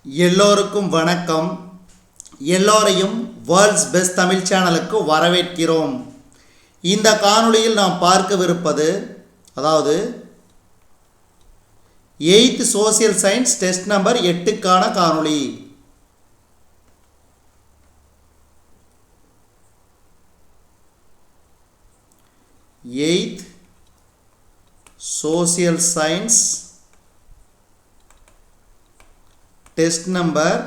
எல்லோருக்கும் வணக்கம். எல்லோரையும் வேர்ல்ட்ஸ் பெஸ்ட் தமிழ் சேனலுக்கு வரவேற்கிறோம். இந்த காணொளியில் நாம் பார்க்கவிருப்பது அதாவது 8th social science test number 8க்கான காணொளி. சோசியல் சயின்ஸ் டெஸ்ட் நம்பர்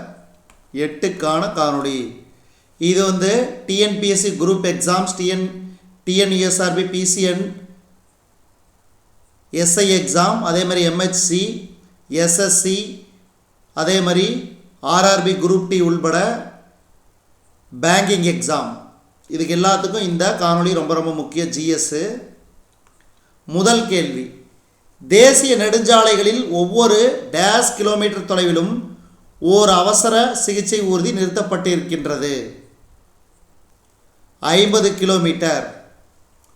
8க்கான காணொளி. இது TNPSC group exams, TNUSRB, PCN, SI exam, அதே மாதிரி எம்ஹெச்சி, எஸ்எஸ்சி, அதே மாதிரி ஆர்ஆர்பி குரூப் டி உள்பட பேங்கிங் எக்ஸாம், இதுக்கு எல்லாத்துக்கும் இந்த காணொளி ரொம்ப ரொம்ப முக்கிய. ஜிஎஸ். முதல் கேள்வி, தேசிய நெடுஞ்சாலைகளில் ஒவ்வொரு டேஷ் கிலோமீட்டர் தொலைவிலும் ஓர் அவசர சிகிச்சை ஊர்தி நிறுத்தப்பட்டிருக்கின்றது. 50 கிலோமீட்டர்.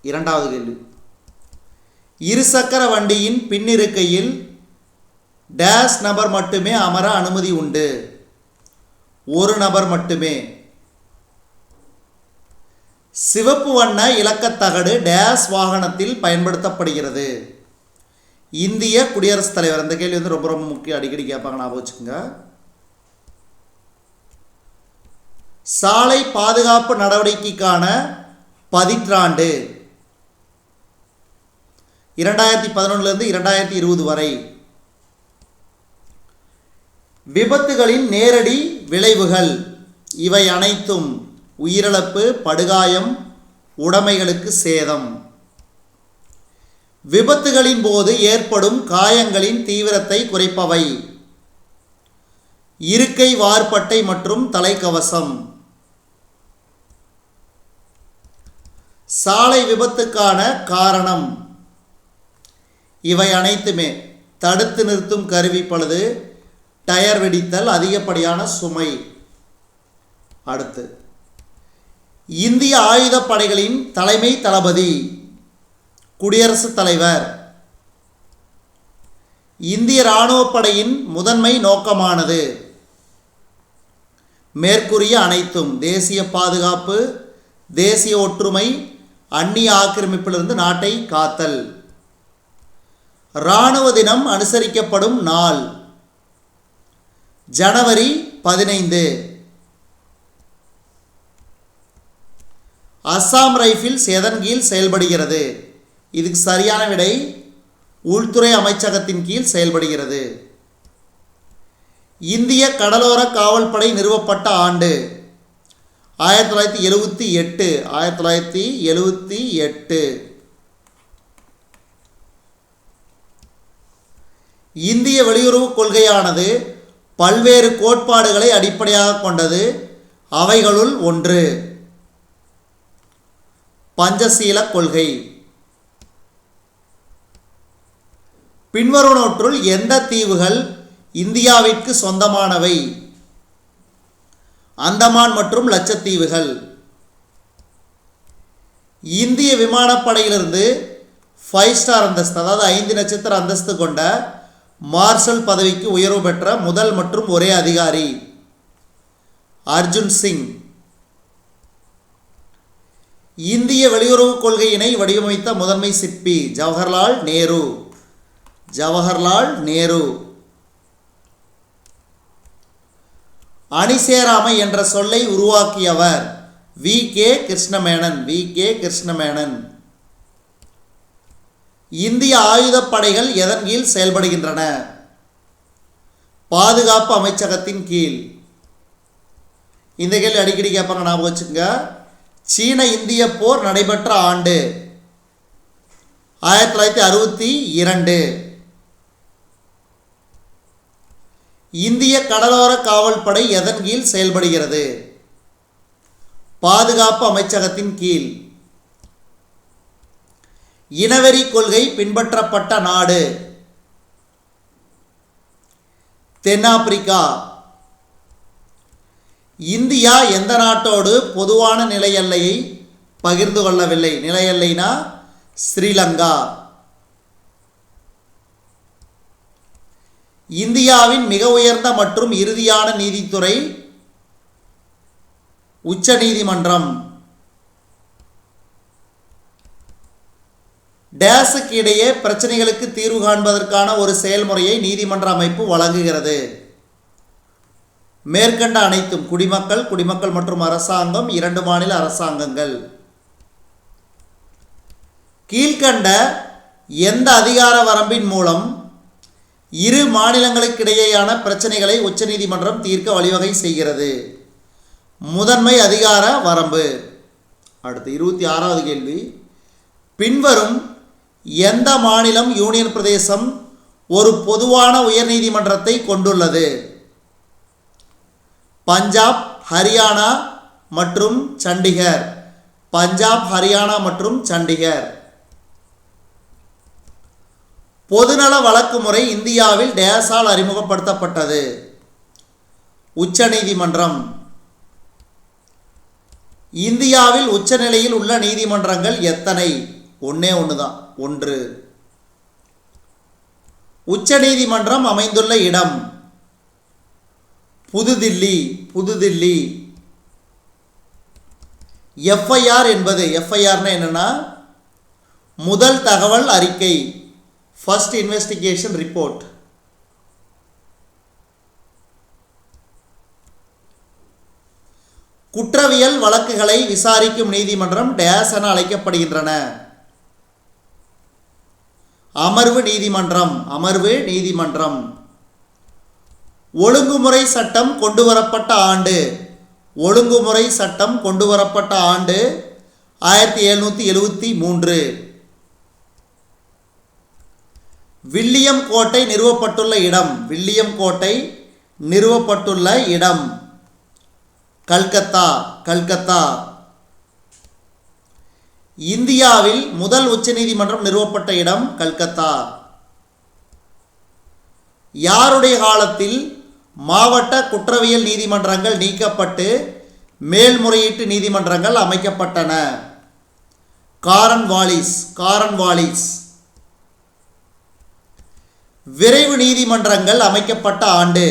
இரண்டாவது கேள்வி, இருசக்கர வண்டியின் பின்னிருக்கையில் டேஷ் நபர் மட்டுமே அமர அனுமதி உண்டு. ஒரு நபர் மட்டுமே. சிவப்பு வண்ண இலக்கத்தகடு டேஷ் வாகனத்தில் பயன்படுத்தப்படுகிறது. இந்திய குடியரசுத் தலைவர். இந்த கேள்வி ரொம்ப ரொம்ப முக்கியம், அடிக்கடி கேட்பாங்க, ஞாபகம் வச்சுக்கோங்க. சாலை பாதுகாப்பு நடவடிக்கைக்கான பதிற்றாண்டு 2011 2020 வரை. விபத்துகளின் நேரடி விளைவுகள் இவை அனைத்தும்: உயிரிழப்பு, படுகாயம், உடைமைகளுக்கு சேதம். விபத்துகளின் போது ஏற்படும் காயங்களின் தீவிரத்தை குறைப்பவை: இருக்கை, வார்பட்டை மற்றும் தலைக்கவசம். சாலை விபத்துக்கான காரணம் இவை அனைத்துமே: தடுத்து நிறுத்தும் கருவி பழுது, டயர் வெடித்தல், அதிகப்படியான சுமை. அடுத்து, இந்திய ஆயுதப்படைகளின் தலைமை தளபதி குடியரசுத் தலைவர். இந்திய இராணுவப்படையின் முதன்மை நோக்கமானது மேற்கூறிய அனைத்தும்: தேசிய பாதுகாப்பு, தேசிய ஒற்றுமை, அந்நிய ஆக்கிரமிப்பிலிருந்து நாட்டை காத்தல். இராணுவ தினம் அனுசரிக்கப்படும் நாள் ஜனவரி 15. அஸ்ஸாம் ரைஃபிள்ஸ் எதன் கீழ் செயல்படுகிறது? இதுக்கு சரியான விடை உள்துறை அமைச்சகத்தின் கீழ் செயல்படுகிறது. இந்திய கடலோர காவல்படை நிறுவப்பட்ட ஆண்டு 1978. 1978. இந்திய வெளியுறவு கொள்கையானது பல்வேறு கோட்பாடுகளை அடிப்படையாக கொண்டது. அவைகளுள் ஒன்று பஞ்சசீல கொள்கை. பின்வருவனவற்றுள் எந்த தீவுகள் இந்தியாவிற்கு சொந்தமானவை? அந்தமான் மற்றும் லட்சத்தீவுகள். இந்திய விமானப்படையிலிருந்து 5 ஸ்டார் அந்தஸ்து, அதாவது 5 நட்சத்திர அந்தஸ்து கொண்ட மார்ஷல் பதவிக்கு உயர்வு பெற்ற முதல் மற்றும் ஒரே அதிகாரி அர்ஜுன் சிங். இந்திய வெளியுறவு கொள்கையினை வடிவமைத்த முதன்மை சிற்பி ஜவஹர்லால் நேரு. ஜவஹர்லால் நேரு. அணிசேராமை என்ற சொல்லை உருவாக்கியவர் வி.கே. கிருஷ்ணமேனன். வி.கே. கிருஷ்ணமேனன். இந்திய ஆயுதப்படைகள் எதன் கீழ் செயல்படுகின்றன? பாதுகாப்பு அமைச்சகத்தின் கீழ். இந்த கேள்வி அடிக்கடி கேட்பாங்க, ஞாபகம் வச்சுக்கோங்க. சீன இந்திய போர் நடைபெற்ற ஆண்டு 1962. இந்திய கடலோர காவல்படை எதன் கீழ் செயல்படுகிறது? பாதுகாப்பு அமைச்சகத்தின் கீழ். இனவெறி கொள்கை பின்பற்றப்பட்ட நாடு தென்னாப்பிரிக்கா. இந்தியா எந்த நாட்டோடு பொதுவான நில எல்லையை பகிர்ந்து கொள்ளவில்லை? நில எல்லைனா ஸ்ரீலங்கா. இந்தியாவின் மிக உயர்ந்த மற்றும் இறுதியான நீதித்துறை உச்ச நீதிமன்றம். டேஸுக்கு இடையே பிரச்சனைகளுக்கு தீர்வு காண்பதற்கான ஒரு செயல்முறையை நீதிமன்ற அமைப்பு வழங்குகிறது. மேற்கண்ட அனைத்தும் குடிமக்கள், குடிமக்கள் மற்றும் அரசாங்கம், 2 மாநில அரசாங்கங்கள். கீழ்கண்ட எந்த அதிகார வரம்பின் மூலம் இரு மாநிலங்களுக்கிடையேயான பிரச்சனைகளை உச்சநீதிமன்றம் தீர்க்க வழிவகை செய்கிறது? முதன்மை அதிகார வரம்பு. அடுத்து 26வது கேள்வி. பின்வரும் எந்த மாநிலம், யூனியன் பிரதேசம் ஒரு பொதுவான உயர்நீதிமன்றத்தை கொண்டுள்ளது? பஞ்சாப், ஹரியானா மற்றும் சண்டிகர். பஞ்சாப், ஹரியானா மற்றும் சண்டிகர். பொதுநல வழக்கு முறை இந்தியாவில் டேஸால் அறிமுகப்படுத்தப்பட்டது? உச்சநீதிமன்றம். இந்தியாவில் உச்சநிலையில் உள்ள நீதிமன்றங்கள் எத்தனை? ஒன்றே தான், 1. உச்சநீதிமன்றம் அமைந்துள்ள இடம்? புதுதில்லி. புதுதில்லி. எஃப்ஐஆர் என்பது, எஃப்ஐஆர்னா என்னன்னா முதல் தகவல் அறிக்கை, ஃபர்ஸ்ட் இன்வெஸ்டிகேஷன் ரிப்போர்ட். குற்றவியல் வழக்குகளை விசாரிக்கும் நீதிமன்றம் டேஸ் என அழைக்கப்படுகின்றன? அமர்வு நீதிமன்றம். அமர்வு நீதிமன்றம். ஒழுங்குமுறை சட்டம் கொண்டுவரப்பட்ட ஆண்டு? ஒழுங்குமுறை சட்டம் கொண்டுவரப்பட்ட ஆண்டு 1773. வில்லியம் கோட்டை நிறுவப்பட்டுள்ள இடம்? வில்லியம் கோட்டை நிறுவப்பட்டுள்ள இடம் கல்கத்தா. கல்கத்தா. இந்தியாவில் முதல் உச்சநீதிமன்றம் நிறுவப்பட்ட இடம் கல்கத்தா. யாருடைய காலத்தில் மாவட்ட குற்றவியல் நீதிமன்றங்கள் நீக்கப்பட்டு மேல்முறையீட்டு நீதிமன்றங்கள் அமைக்கப்பட்டன? காரன்வாலிஸ். காரன்வாலிஸ். விரைவு நீதிமன்றங்கள் அமைக்கப்பட்ட ஆண்டு?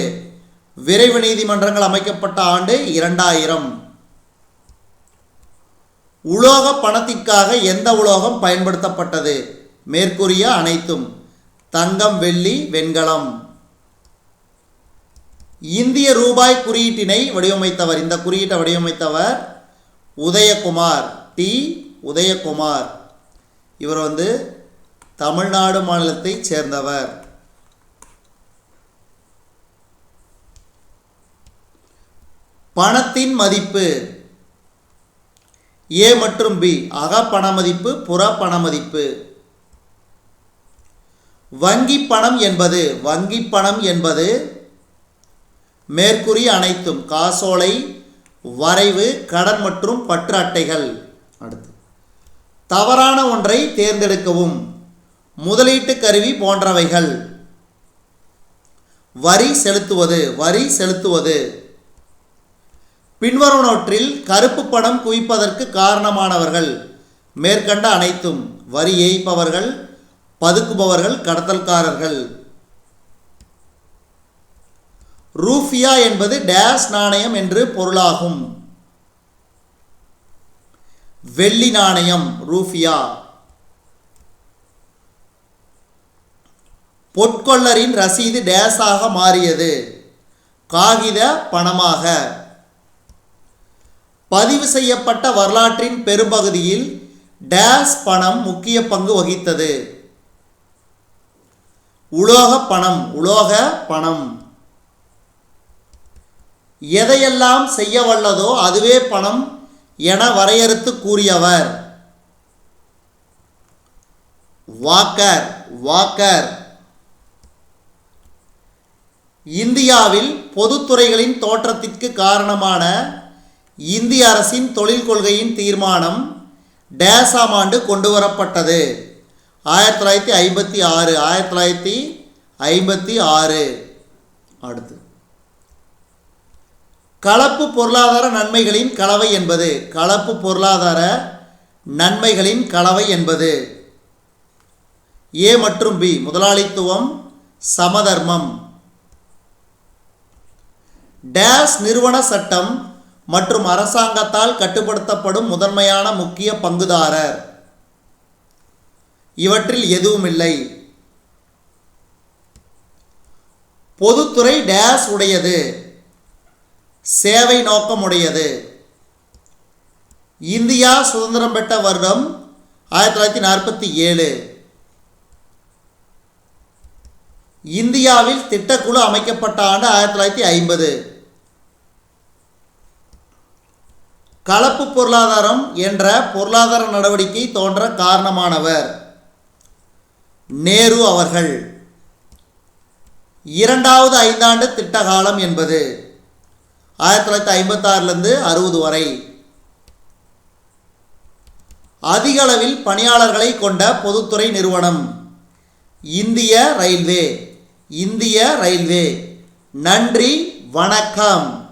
விரைவு நீதிமன்றங்கள் அமைக்கப்பட்ட ஆண்டு 2000. உலோக பணத்திற்காக எந்த உலோகம் பயன்படுத்தப்பட்டது? மேற்கூறிய அனைத்தும். தங்கம், வெள்ளி, வெண்கலம். இந்திய ரூபாய் குறியீட்டினை வடிவமைத்தவர், இந்த குறியீட்டை வடிவமைத்தவர் உதயகுமார். டி. உதயகுமார். இவர் தமிழ்நாடு மாநிலத்தைச் சேர்ந்தவர். பணத்தின் மதிப்பு? ஏ மற்றும் பி. அக பண மதிப்பு, புற பண மதிப்பு. வங்கி பணம் என்பது? வங்கி பணம் என்பது மேற்கூறிய அனைத்தும். காசோலை, வரைவு, கடன் மற்றும் பற்று அட்டைகள். அடுத்து தவறான ஒன்றை தேர்ந்தெடுக்கவும். முதலீட்டு கருவி போன்றவைகள். வரி செலுத்துவது. வரி செலுத்துவது. பின்வருவனவற்றில் கருப்பு பணம் குவிப்பதற்கு காரணமானவர்கள்? மேற்கண்ட அனைத்தும். வரி ஏய்ப்பவர்கள், பதுக்குபவர்கள், கடத்தல்காரர்கள். ரூபியா என்பது டேஸ் நாணயம் என்று பொருளாகும்? வெள்ளி நாணயம், ரூபியா. பொற்கொள்ளரின் ரசீது டேஸாக மாறியது? காகித பணமாக. பதிவு செய்யப்பட்ட வரலாற்றின் பெரும்பகுதியில் டேஸ் பணம் முக்கிய பங்கு வகித்தது? உலோக பணம். உலோக பணம். எதையெல்லாம் செய்ய வல்லதோ அதுவே பணம் என வரையறுத்து கூறியவர்? வாக்கர். வாக்கர். இந்தியாவில் பொதுத்துறைகளின் தோற்றத்திற்கு காரணமான இந்திய அரசின் தொழில் கொள்கையின் தீர்மானம் டேஸாம் ஆண்டு கொண்டு வரப்பட்டது? 1956. 1956. அடுத்து கலப்பு பொருளாதார நன்மைகளின் கலவை என்பது? கலப்பு பொருளாதார நன்மைகளின் கலவை என்பது? ஏ மற்றும் பி. முதலாளித்துவம், சமதர்மம். டேஸ் நிறுவன சட்டம் மற்றும் அரசாங்கத்தால் கட்டுப்படுத்தப்படும் முதன்மையான முக்கிய பங்குதாரர். இவற்றில் எதுவும் இல்லை. பொதுத்துறை டேஸ் உடையது, சேவை நோக்கம் உடையது. இந்தியா சுதந்திரம் பெற்ற வருடம் 1947. இந்தியாவில் திட்டக்குழு அமைக்கப்பட்ட ஆண்டு 1950. கலப்பு பொருளாதாரம் என்ற பொருளாதார நடவடிக்கை தோன்ற காரணமானவர் நேரு அவர்கள். இரண்டாவது ஐந்தாண்டு திட்ட காலம் என்பது 1956 60 வரை. அதிக அளவில் பணியாளர்களை கொண்ட பொதுத்துறை நிறுவனம் இந்திய ரயில்வே. இந்திய ரயில்வே. நன்றி, வணக்கம்.